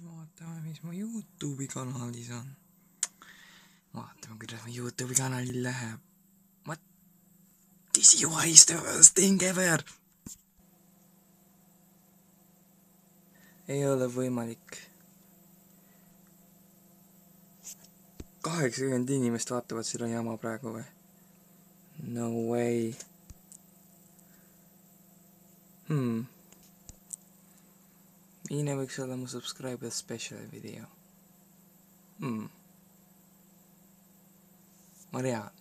Vaatame, mis mu YouTube'i kanalis on. Vaatame, kuidas mu YouTube'i kanalil läheb. What is the worst thing ever? Ei ole võimalik. 80 inimest vaatavad seda jama praegu või? No way. Milline võiks olla mu subscriber special video? Ma tean.